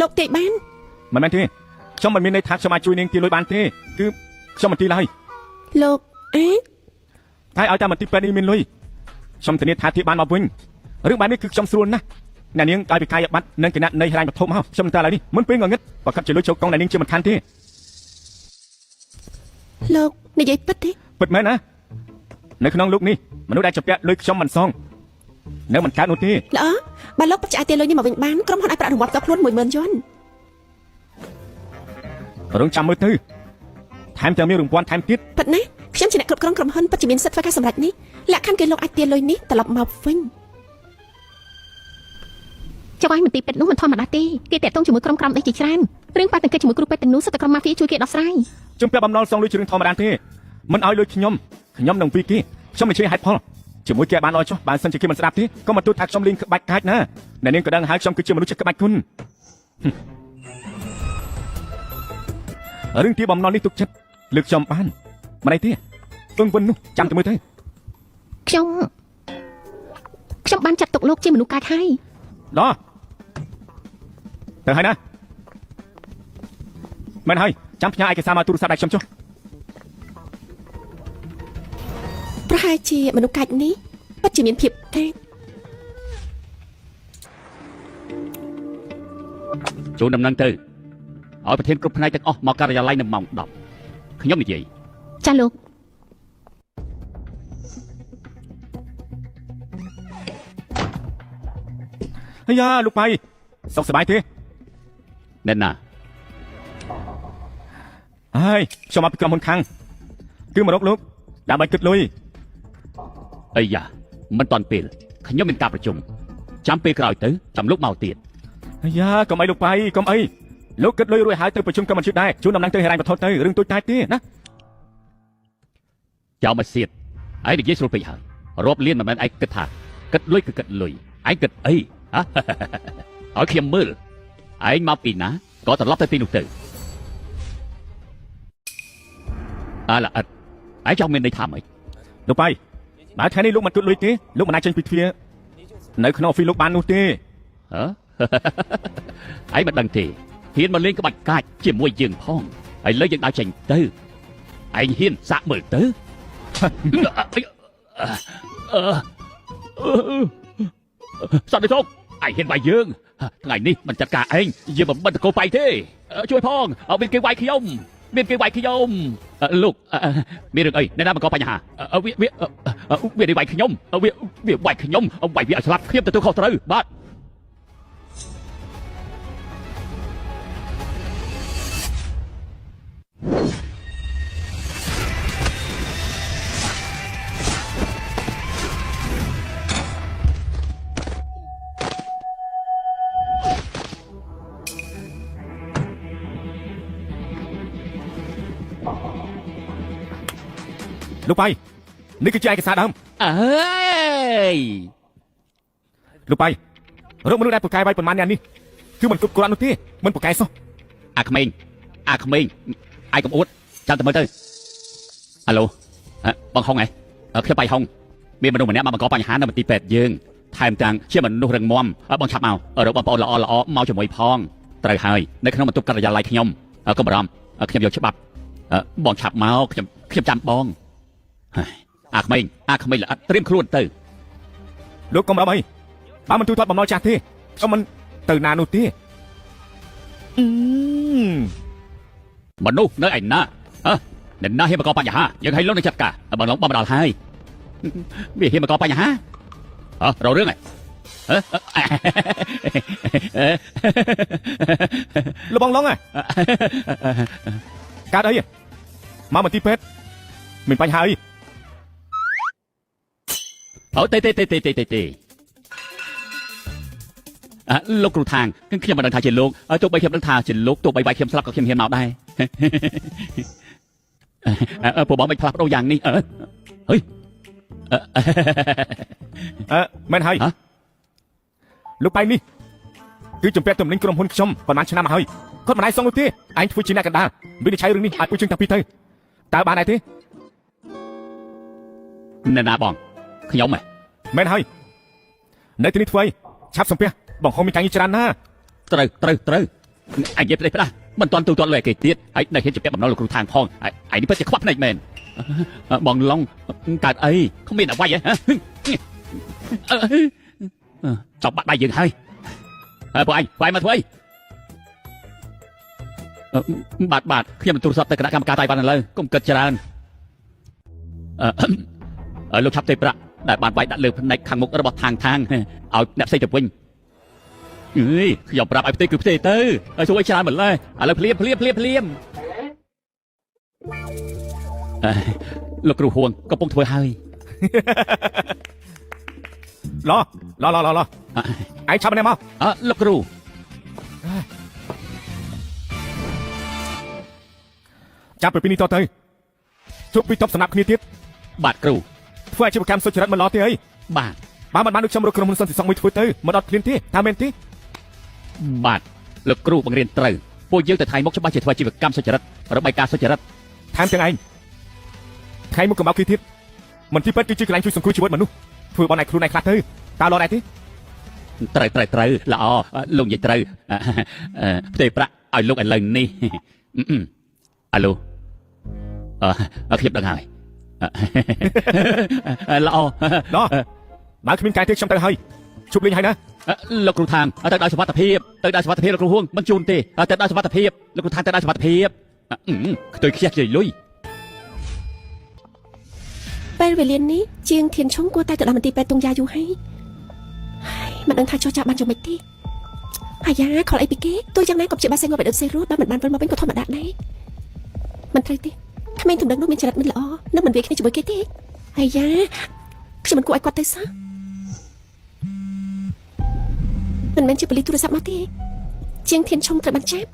លោកទាយបានមិនមែនទេខ្ញុំមិនមានន័យថាខ្ញុំអាចជួយនាងទាយលុយបានទេគឺខ្ញុំមិនទាយឡើយលោកតែឲ្យតែមន្ទីរពេទ្យនេះមានលុយខ្ញុំធានាថាទាយបានមកវិញរឿងបែបនេះគឺខ្ញុំស្រួលណាស់អ្នកនាងឲ្យវិកាយប័ត្រនិងគណៈនៃហិរញ្ញវត្ថុមកខ្ញុំតែឡើយនេះមុនពេលងងឹតប្រកាសជាលុយចូលកងអ្នកនាងជាមិនខានទេលោកនិយាយពិតទេពិតមែនណានៅក្នុងលោកនេះមនុស្សដែលជាពាក់លុយខ្ញុំមិនសងនៅមិនកើតនោះទេល្អបើលោកប្រចាំទាយលុយនេះមកវិញបានក្រុមហ៊ុនអាចប្រាក់រង្វាន់ដល់ខ្លួន 10000 យន់រងចាំមើលទៅថែមទាំងមានរង្វាន់ថែមទៀតពិតណាខ្ញុំជាអ្នកគ្រប់គ្រងក្រុមហ៊ុនពិតជាមានសិទ្ធិធ្វើការសម្រេចនេះលក្ខខណ្ឌគឺលោកអាចទាយលុយនេះត្រឡប់មកវិញចៅឲ្យមន្ទីរពេទ្យនោះមិនធម្មតាទេគេតាក់ទងជាមួយក្រុមក្រំដូចជាច្រើនរឿងប៉ះទង្គិចជាមួយគ្រូពេទ្យទាំងនោះសិតតែក្រុមម៉ាហ្វៀជួយគេដោះស្រាយជំពាក់បំណុលសងលុយជារឿងធម្មតាទេមិនឲ្យលុយខ្ញុំនឹងពីគេខ្ញុំមិនជឿហេតុផលជាមួយគេបានឲ្យចុះបើសិនជាគេមិនស្ដាប់ទេក៏មកទូតថាខ្ញុំលេងក្បាច់កាច់ណាអ្នកនាងក៏ដឹងហើយខ្ញុំគឺជាមនុស្សចិត្តក្បាច់គុណរឿងទីបំណុលនេះទុកចិត្តលើកខ្ញុំបានមិនអីទេពឹងវិននោះចាំទៅមើលទៅខ្ញុំបានចាត់ទុកលោកជាមនុស្សកាចហើយដល់ទៅហើយណាមិនហើយចាំផ្ញើឯកសារមកទូរស័ព្ទដៃខ្ញុំចុះប្រហែលជាមនុស្សកាច់នេះពិតជាមានភាពកាចចូលដំណឹងទៅឲ្យប្រធានគ្រប់ផ្នែកទាំងអស់មកការិយាល័យនៅម៉ោង 10ខ្ញុំនិយាយចាលោកអាយ៉ាលោកប៉ៃសុខសប្បាយទេណែណាហើយខ្ញុំមកពីក្រុមហ៊ុនខាងគឺមករកលោកដើម្បីគិតលុយអីយ៉ាមិនតាន់ពេលខ្ញុំមានការប្រជុំចាំពេលក្រោយទៅចាំលោកមកទៀតអាយ៉ាកុំអីលោកប៉ៃកុំអីលោកគិតលុយរួចហើយទៅប្រជុំកម្មបញ្ជាដែរជួនដំណឹងទៅហិរញ្ញវត្ថុទៅរឿងទូចតាចទេណាចៅមកសៀតឯងនិយាយស្រួលពេកហើយរាប់លានមិនមែនឯងគិតថាគិតលុយគឺគិតលុយឯងគិតអីហ៎ឲ្យខ្ញុំមើលឯងមកពីណាក៏ត្រឡប់ទៅទីនោះទៅអាឡាអត់ឯងចង់មានន័យថាម៉េចលោកប៉ៃបើថ្ងៃនេះលោកមិនគិតលុយទេលោកមិនអាចចេញពីទ្វារនៅក្នុងអ៊ីហ្វិសលោកបាននោះទេហ៎ឯងមិនដឹងទេហ៊ានមកលេងក្បាច់កាចជាមួយយើងផងហើយលើយើងដើរចេញទៅឯងហ៊ានសាក់មើលទៅសន្តិសុខឯងហ៊ានវាយយើងថ្ងៃនេះមិនចាត់ការឯងយើងមិនបិទតកោបៃទេជួយផងមានគេវាយខ្ញុំលោកមានរឿងអីអ្នកណាបង្កបញ្ហាវាវាយខ្ញុំវាវាយខ្ញុំវាយវាឲ្យស្លាប់ខ្ញុំទទួលខុសត្រូវបាទលោកប៉ៃនេះគឺជាឯកសារដើមអើយលោកប៉ៃរកមនុស្សដែលពូកែវាយប៉ុន្មានអ្នកនេះគឺមិនគ្រប់គ្រាន់នោះទេមិនពូកែសោះអាក្មេងឯកុំអួតចាំតែមើលទៅអាឡូបងហុងខ្ញុំបាយហុងមានមនុស្សម្នាក់មកបង្កបញ្ហានៅមន្ទីរពេទ្យយើងថែមទាំងជាមនុស្សរឹងមាំបងឆាប់មករកបងប្អូនល្អមកជាមួយផងត្រូវហើយនៅក្នុងបន្ទប់ការិយាល័យខ្ញុំកុំបារម្ភខ្ញុំយកច្បាប់បងឆាប់មកខ្ញុំចាំបងអាក្មេងល្អិតត្រៀមខ្លួនទៅលោកកុំរំអីបើមិនទូទាត់បំណុលចាស់ទេខ្ញុំមិនទៅណានោះទេមនុស្សនៅឯណាអ្នកណាហ៊ានបង្កបញ្ហាយើងឲ្យលោកនឹងចាត់ការបងឡងបងមកដល់ហើយវាហ៊ានបង្កបញ្ហារករឿងលោកបងឡងកើតអីមកមន្ទីរពេទ្យមានបញ្ហាអីទេលោកគ្រូທາງខ្ញុំមិនដឹងថាជាលោកទោះបីខ្ញុំដឹងថាជាលោកទោះបីបាយខ្ញុំស្លាប់ក៏ខ្ញុំហ៊ានមកដែរពួកបងមិនផ្លាស់ប្ដូរយ៉ាងនេះហុយមែនហើយលោកប៉ៃនេះគឺជំពាក់ទំនិញក្រុមហ៊ុនខ្ញុំប្រហែលឆ្នាំមកហើយគាត់មិនអាចសងនោះទេឯងធ្វើជាអ្នកកណ្ដាលវិនិច្ឆ័យរឿងនេះអាចពុជជើងតាពីទៅតើបានដែរទេណែណាបងខ្ញុំមែនហើយនៅទីនេះធ្វើអីឆាប់សំពះបងហុំមានការងារច្រើនណាត្រូវ ai dẹp đây phải mình toàn lời kể tiết ấy này hiện chụp em nó là thang phong ấy đi phảiจะควักnày mền bọn long cạt ấy không biết là quay vậy hả chọc bạn bay dừng hơi bọn anh quay mà thôi bạn khi mà tôi sắp tới cái cam ca tay bạn lên cũng cực tràn ở lúc sắp tới đại bạn bay đã lừa này khang mộtระบบทางเอาแนบใส่จับวิ่งขยับปรับไอ้ตีคือตีเตอร์ช่วยชาเหมือนเลยอะไรเพลียมลูกครูห่วงก็ปงถวยให้ lo ai chăm anh em không ลูกครู chămไปปีนี้ต่อเตยชุบปีทบสนับคณีติด บาดครู เพื่อจะประกันสุจริตมันล้อเตย บาด มันนึกชมรกรมสันติสังวิทย์เตยมันอดคลีนที่ทำเมนที่ บาดลูกครูบังเรียนตรึพวกยื้อแต่ไทยมกชบ้าเฉยทวายชีวกรรมสุจริตหรือใบการสุจริต ทำจังไงใครมุกกับเอาคลีทิศมันที่เป็ดคือการช่วยสังคุยชีวิตมนุษย์ถือบอลไหนครูไหนคลาดเตยตาลอไหนที่ ตรึละอ๋อลงใหญ่ตรึเตยประเอาลูกไอ้เลิงนี่อะโลขยับดังไงละอ๋อ bạn khi mình cài tiếng trong tay hơi chụp lên hay nè ลูกครูทางแต่ได้สวัสดิภาพลูกครูห่วงมันจูนตีแต่ได้สวัสดิภาพลูกครูทางแต่ได้สวัสดิภาพตัวเครียดเลยลุย ពេលវេលានេះជាងធានឈុងគួរតែទៅដល់មន្ទីរពេទ្យតុងយ៉ាយូហើយមិនដឹងថាចោះចាក់បានយ៉ាងម៉េចទេអាយ៉ាខលអីពីគេទោះយ៉ាងណាក៏ជាបាសេងមកបែបដុតសេរត់បើមិនបានវិលមកវិញក៏ធម្មតាដែរមិនត្រូវទេក្មេងទំនឹងនោះមានចរិតមិនល្អនឹងមិនវាគ្នាជាមួយគេទេអាយ៉ាខ្ញុំមិនគួរឲ្យគាត់ទៅសោះមិនមែនជាប៉ូលីសទូរស័ព្ទមកទេជាងធានឈុងត្រូវបានចាប់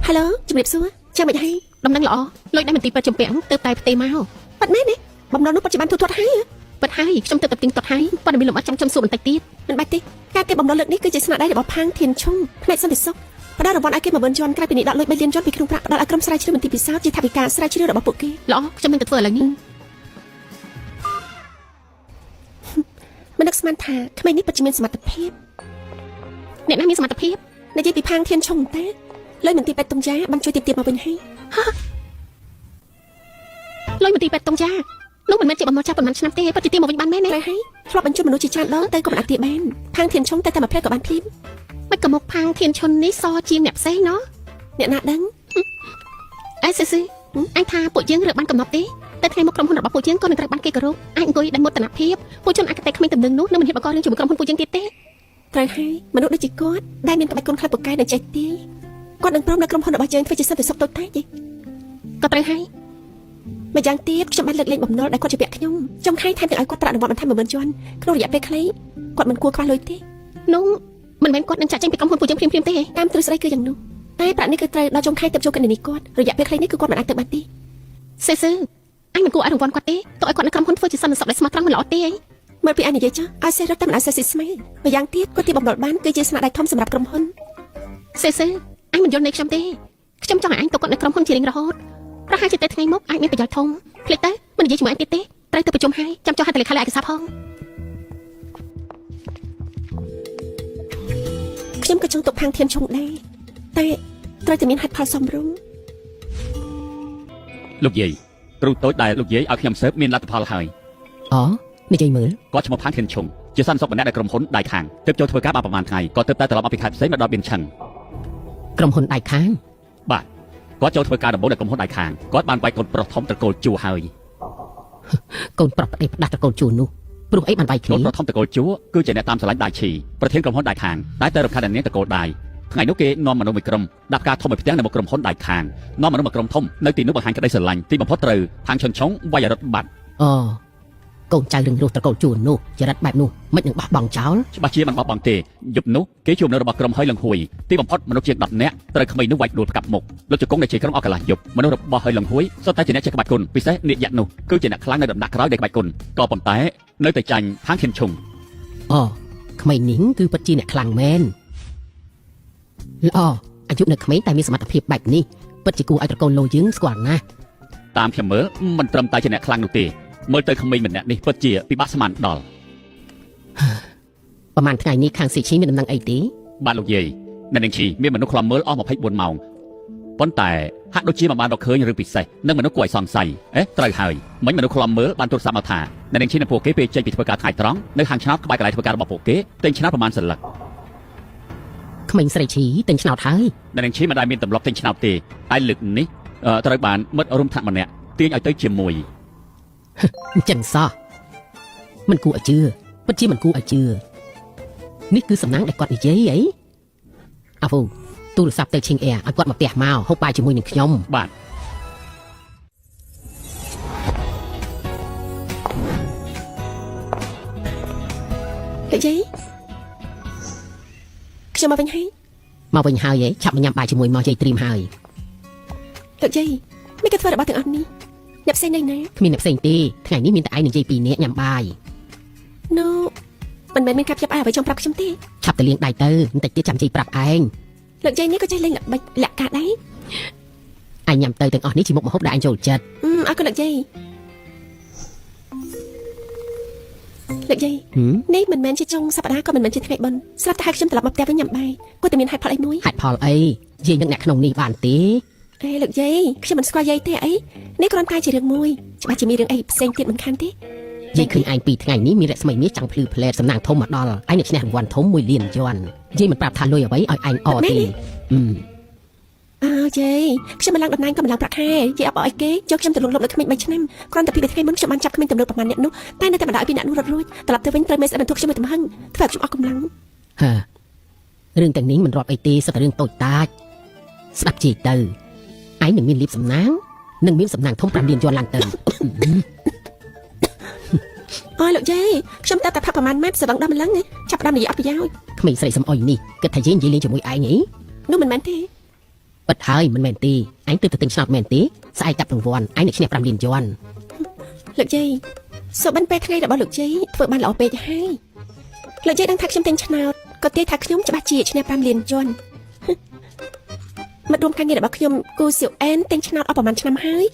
Hello ជំរាបសួរចាំមិនហើយដំណឹងល្អលុយដែរមន្ទីរពេទ្យចំពាំងទៅតែផ្ទេមកប៉ាត់មែនទេបំណងនោះបច្ចុប្បន្នទូទាត់ហើយប៉ាត់ហើយខ្ញុំទៅតែទៀងទាត់ហើយប៉ាត់មានលំអិតចាំសុំបន្តិចទៀតមិនបាច់ទេការគេបំណងលើកនេះគឺជាស្នាដៃរបស់ផាងធានឈុងផ្នែកសន្តិសុខផ្ដល់រង្វាន់ឲ្យគេ10000ជាន់ក្រៅពីនេះដាក់លុយ3លានជាន់ពីក្នុងប្រាក់ផ្ដល់ឲ្យក្រុមស្រាវជ្រាវមន្ទីរពិសោធន៍ជាថវិកាស្រាវជ្រាវរបស់ពួកគេល្អខ្ញុំនឹងទៅធ្វើឥឡូវនេះមិននឹកស្មានថាក្មេងនេះពិតជាមានសមត្ថភាពអ្នកណាមានសមត្ថភាពនិយាយពីផាងធានឈុងតាលុយមន្ទីរពេទ្យតុងយ៉ាបានជួយទាមទារមកវិញហើយលុយមន្ទីរពេទ្យតុងយ៉ានោះមិនមែនជាបំណងចាស់ប៉ុន្មានឆ្នាំទេពិតជាទាមមកវិញបានមែនទេហើយធ្លាប់បញ្ជូនមនុស្សជាច្រើនដងទៅក៏មិនអាចទាបានផាងធានឈុងតែមួយផ្លែក៏បានភ្លាមមិនក៏មកផាងធានឈុននេះសជាងអ្នកផ្សេងណោះអ្នកណាដឹងអេស៊ីអញថាពួកយើងរើបានកំណត់ទេតែថ្ងៃមកក្រុមហ៊ុនរបស់ពួកយើងក៏នឹងត្រូវបានគេគោរពអាចអង្គុយដោយមោទនភាពពួកជនអកតេក្មេងតំណឹងនោះនឹងមិនហ៊ានបង្ករឿងជាមួយក្រុមហ៊ុនពួកយើងទៀតទេត្រូវហើយមនុស្សដូចជាគាត់ដែលមានក្បាច់គុណខ្លាំងពូកែនិងចេះទាយគាត់នឹងព្រមនៅក្រុមហ៊ុនរបស់យើងធ្វើជាសន្តិសុខតូចតាចទេក៏ត្រូវហើយម្យ៉ាងទៀតខ្ញុំបានលើកលែងបំណុលដែលគាត់ជាពាក់ខ្ញុំចុងខែថែមទាំងឲ្យគាត់ប្រាក់រង្វាន់បន្ថែម10000ជាន់ក្នុងរយៈពេលខ្លីគាត់មិនគួរខ្វះលុយទេនោះមិនមែនគាត់នឹងចាក់ចេញពីក្រុមហ៊ុនពួកយើងភ្លាមៗទេតាមទ្រឹស្ដីគឺយ៉ាងនោះតែប្រាក់នេះគឺត្រូវដល់ចុងខែទៅចូលកណនីគាត់រយៈពេលខ្លីនេះគឺគាត់មិនអាចទៅបានទេស៊ឺអញមិនគួរឲ្យរង្វាន់គាត់ទេទោះឲ្យគាត់នៅក្រុមហ៊ុនធ្វើជាសន្តិសុខដែលស្មោះត្រង់មិនល្អទេអីមើលពីអញនិយាយចុះឲ្យសេះរត់តែមិនឲ្យសេះស៊ីស្មែម្យ៉ាងទៀតគាត់ទីបំណុលបានគឺជាស្នាដៃធំសម្រាប់ក្រុមហ៊ុនស៊ឺអញមិនយល់នៃខ្ញុំទេខ្ញុំចង់ឲ្យអញទៅគាត់នៅក្រុមហ៊ុនជារៀងរហូតប្រហែលជាតែថ្ងៃមុខអាចមានប្រយោជន៍ធំភ្លេចទៅមិននិយាយជាមួយអញទៀតទេត្រូវទៅប្រជុំហើយចាំចុះហៅតលេខាលើឯកសារផងខ្ញុំក៏ចង់ទៅផាំងធានឈុងដែរតែត្រូវតែមានហេតុផលសមរម្យលោកយាយគ្រូតូចដែលលោកយាយឲ្យខ្ញុំសើបមានលទ្ធផលហើយអូនិយាយមើលគាត់ឈ្មោះផាងធានឈុងជាសន្តិសុខម្នាក់នៅក្រុមហ៊ុនដៃខាងទើបចូលធ្វើការបានប្រហែលថ្ងៃគាត់ទើបតែត្រឡប់មកពីខេត្តផ្សេងមកដល់បៀនឆឹងក្រុមហ៊ុនដៃខាងបាទគាត់ចូលធ្វើការដំបូងនៅក្រុមហ៊ុនដៃខាងគាត់បានវាយកូនប្រុសធំត្រកូលជួហើយកូនប្រុសប្តីផ្ដាស់ត្រកូលជួនោះព្រោះអីបានវាយគ្នាកូនប្រុសធំត្រកូលជួគឺជាអ្នកតាមស្រឡាញ់ដៃឈីប្រធានក្រុមហ៊ុនដៃខាងតែទៅរំខាននាងត្រកូលដៃថ្ងៃនោះគេនាំមនុស្សមួយក្រុមដាក់ការធំឲ្យផ្ទាំងនៅមុខក្រុមហ៊ុនដៃខាងនាំមនុស្សមួយក្រុមធំនៅទីនោះបង្ហាញក្តីស្រឡាញ់ទីបំផុតត្រូវផាងឈុនឆុងវាយរត់បាត់អូកូនចៅរឹងរូសត្រកូលជួនោះចរិតបែបនោះមិននឹងបោះបង់ចោលច្បាស់ជាមិនបោះបង់ទេយប់នោះគេជួបនៅរបស់ក្រុមហើយលឹងហួយទីបំផុតមនុស្សជាង10នាក់ត្រូវក្មេងនោះវាយដួលផ្កាប់មុខលោកជង្គង់ដែលជាក្រុមអកន្លះយប់មនុស្សរបស់ហើយលឹងហួយសុទ្ធតែជាអ្នកចេះក្បាច់គុណពិសេសនាគយៈនោះគឺជាអ្នកខ្លាំងនៅដំណាក់ក្រោយនៃក្បាច់គុណក៏ប៉ុន្តែនៅតែចាញ់ផាងធានឈុងអូក្មេងនេះគឺពិតជាអ្នកខ្លាំងមែនល្អអាយុនៅក្មេងតែមានសមត្ថភាពបែបនេះពិតជាគួរឲ្យត្រកូលលោយើងស្គាល់ណាស់តាមខ្ញុំមើលមិនត្រឹមតែជាអ្នកខ្លាំងនោះទេមើលទៅក្មេងម្នាក់នេះពិតជាពិបាកស្មានដល់ប្រហែលថ្ងៃនេះខាងស៊ីឈីមានដំណឹងអីទេ បាទលោកយាយអ្នកនាងឈីមានមនុស្សខ្លំមើលអស់24ម៉ោងប៉ុន្តែហាក់ដូចជាមិនបានរកឃើញរឿងពិសេសនិងមនុស្សគួរឲ្យសង្ស័យត្រូវហើយមិញមនុស្សខ្លំមើលបានទូរស័ព្ទមកថាអ្នកនាងឈីនិងពួកគេពេលចេញពីធ្វើការថ្ងៃត្រង់នៅខាងឆ្នោតក្បែរកន្លែងធ្វើការរបស់ពួកគេទិញឆ្នោតប្រមាណសន្លឹក ក្មេងស្រីឈីទិញឆ្នោតហើយ អ្នកនាងឈីមិនដែលមានទម្លាប់ទិញឆ្នោតទេតែលើកនេះត្រូវបានមិត្តរួមថ្នាក់ម្នាក់ទាញឲ្យទៅជាមួយ អញ្ចឹងសោះមិនគួរឲ្យជឿពិតជាមិនគួរឲ្យជឿនេះគឺសំណាងដែលគាត់និយាយអីអាហ្វូទូរស័ព្ទទៅឈិងអែឲ្យគាត់មកផ្ទះមកហូបបាយជាមួយនឹងខ្ញុំ បាទ លោកយាយខ្ញុំមកវិញហើយ មកវិញហើយឆាប់មកញ៉ាំបាយជាមួយមកយាយត្រៀមហើយ លោកយាយមិនគេធ្វើរបស់ទាំងអស់នេះអ្នកផ្សេងនៅណា គ្មានអ្នកផ្សេងទេថ្ងៃនេះមានតែឯងនិងយាយពីរនាក់ញ៉ាំបាយ No មិនមែនមានការចាប់អាយអ្វីចង់ប្រាប់ខ្ញុំទេ ឆាប់ទៅលាងដៃទៅបន្តិចទៀតចាំយាយប្រាប់ឯង លោកយាយនេះក៏ចេះលេងល្បិចលាក់កាដែរ ឯងញ៉ាំទៅទាំងអស់នេះជាមុខម្ហូបដែលឯងចូលចិត្ត អរគុណលោកយាយលោកយាយ នេះមិនមែនជាចុងសប្តាហ៍ក៏មិនមែនជាថ្ងៃបុណ្យស្រាប់តែហៅខ្ញុំត្រឡប់មកផ្ទះវិញញ៉ាំបាយគួរតែមានហេតុផលអីមួយ ហេតុផលអីយាយនឹងអ្នកក្នុងនេះបានទេ អេលោកយាយខ្ញុំមិនស្គាល់យាយទេអីនេះគ្រាន់តែជារឿងមួយច្បាស់ជាមានរឿងអីផ្សេងទៀតមិនខានទេ យាយឃើញឯងពីរថ្ងៃនេះមានរស្មីមាសចាំងភ្លឺផ្លែតសំណាងធំមកដល់ឯងនឹងឈ្នះរង្វាន់ធំ1លានយន់យាយមិនប្រាប់ថាលុយអ្វីឲ្យឯងអទេ អើយាយខ្ញុំមិនឡើងតំណែងក៏មិនឡើងប្រាក់ខែយាយអបអរអីគេយកខ្ញុំទៅលងលប់នៅក្មេង3ឆ្នាំគ្រាន់តែពីថ្ងៃមុនខ្ញុំបានចាប់ក្មេងទំនើបប្រហែលអ្នកនោះតែនៅតែមិនដល់ឲ្យពីអ្នកនោះរត់រួចត្រឡប់ទៅវិញត្រូវមេស្អិតបន្ទុកខ្ញុំមួយទំហឹងធ្វើឲ្យខ្ញុំអស់កម្លាំង ហឺរឿងទាំងនេះមិនរាប់អីទេសុទ្ធតែរឿងតូចតាចស្ដាប់ជ័យទៅឯងនឹងមានលៀបសំណាងនិងមានសំណាងធំ5លានយន់ឡើងទៅ អូលោកយាយខ្ញុំតែផាក់ប្រហែលម៉ែត្រស្វឹងដល់ម្លឹងចាប់ដើមនិយាយអត់ប្រយោជន៍ ក្មេងស្រីសំអុយនេះគិតថាយាយនិយាយលេងជាមួយឯងហី នោះមិនមែនទេ ពិតហើយមិនមែនទេឯងទើបទៅទិញឆ្នោតមែនទេស្អែកកាប់រង្វាន់ឯងនឹងឈ្នះ5លានយន់ លោកយាយសូបិនពេលថ្ងៃរបស់លោកយាយធ្វើបានល្អពេកហើយលោកយាយដឹងថាខ្ញុំទិញឆ្នោតក៏ទាយថាខ្ញុំច្បាស់ជាឈ្នះ5លានយន់មិត្តរួមការងាររបស់ខ្ញុំគូសៀវអែនទិញឆ្នោតអស់ប្រហែលឆ្នាំហើយ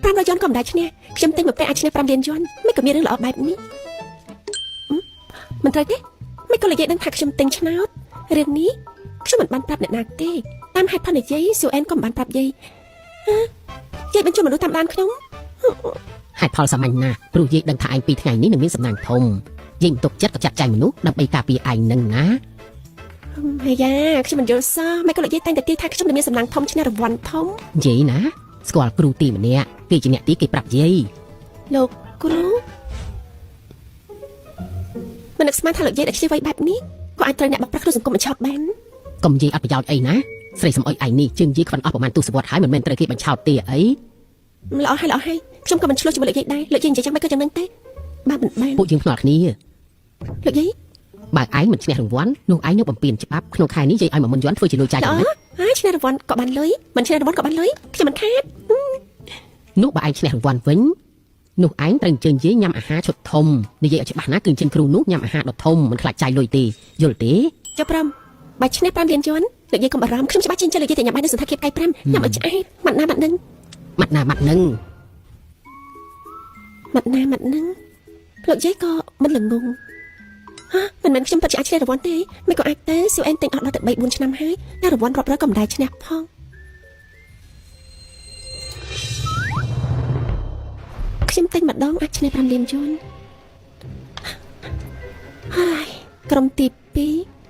500យន់ក៏មិនដែរឈ្នះខ្ញុំទិញមកពេលអាចឈ្នះ5លានយន់មិនក៏មានរឿងល្អបែបនេះមិនត្រូវទេមិនក៏លោកយាយដឹងថាខ្ញុំទិញឆ្នោតរឿងនេះខ្ញុំមិនបានប្រាប់អ្នកណាទេតាមហេតុផលនិយាយសៀវអែនក៏មិនបានប្រាប់យាយយាយបញ្ជូនមនុស្សតាមដានខ្ញុំ ហេតុផលសាមញ្ញណាស់ព្រោះយាយដឹងថាឯងពីរថ្ងៃនេះនឹងមានសំណាងធំយាយមិនទុកចិត្តក៏ចាត់ចែងមនុស្សដើម្បីការពារឯងនឹងណា អាយ៉ាខ្ញុំមិនយល់សោះមិនក៏លោកយាយតែងតែទាយថាខ្ញុំនឹងមានសំណាងធំឈ្នះរង្វាន់ធំ យាយណាស្គាល់គ្រូទីម្នាក់គេជាអ្នកទីគេប្រាប់យាយ លោកគ្រូមិននឹកស្មានថាលោកយាយដែលខ្ជិះវៃបែបនេះក៏អាចត្រូវអ្នកបាក់ប្រាស់ក្នុងសង្គមបញ្ឆោតបានក ុំយាយអត់ប្រយោជន៍អីណាស្រីសំអុយឯងនេះជើងយាយខ្វាន់អស់ប្រហែលទសវត្សរ៍ហើយមិនមែនត្រូវគេបញ្ឆោតទេអី ល្អហើយខ្ញុំក៏មិនឆ្លោះជាមួយលោកយាយដែរលោកយាយនិយាយចាំមិនក៏យ៉ាងហ្នឹងទេបាទមិនបាន ពួកយើងភ្នាល់គ្នា លោកយាយ បើឯងមិនឈ្នះរង្វាន់នោះឯងនឹងបំពេញច្បាប់ក្នុងខែនេះយាយឲ្យ10000យន់ធ្វើជាលុយចាយ ល្អ ណា ហើយឈ្នះរង្វាន់ក៏បានលុយមិនឈ្នះរង្វាន់ក៏បានលុយខ្ញុំមិនខាត នោះបើឯងឈ្នះរង្វាន់វិញនោះឯងត្រូវអញ្ជើញយាយញ៉ាំអាហារឈុតធំនិយាយឲ្យច្បាស់ណាគឺអញ្ជើញគ្រូនោះញ៉ាំអាហារដ៏ធំមិនខ្លាចចាយលុយទេយល់ទេ ចុះព្រមបើឈ្នះ5លានយន់លោកយាយកុំបារម្ភខ្ញុំច្បាស់ជាអញ្ចឹងលោកយាយតែញ៉ាំបាយនៅសន្តាគារផ្កាយ5ញ៉ាំឲ្យឆ្អែតម៉ាត់ណាម៉ាត់នឹង ម៉ាត់ណាម៉ាត់នឹង លោកយាយក៏មិនល្ងងមិនមែនខ្ញុំពិតជាអាចឈ្នះរង្វាន់ទេមិនក៏អាចទៅសៀវអែនទិញអស់ដល់ទៅ3 4ឆ្នាំហើយតែរង្វាន់រាប់រយក៏មិនដែរឈ្នះផងខ្ញុំទិញម្ដងអាចឈ្នះ5លានយន់ហើយក្រុមទី2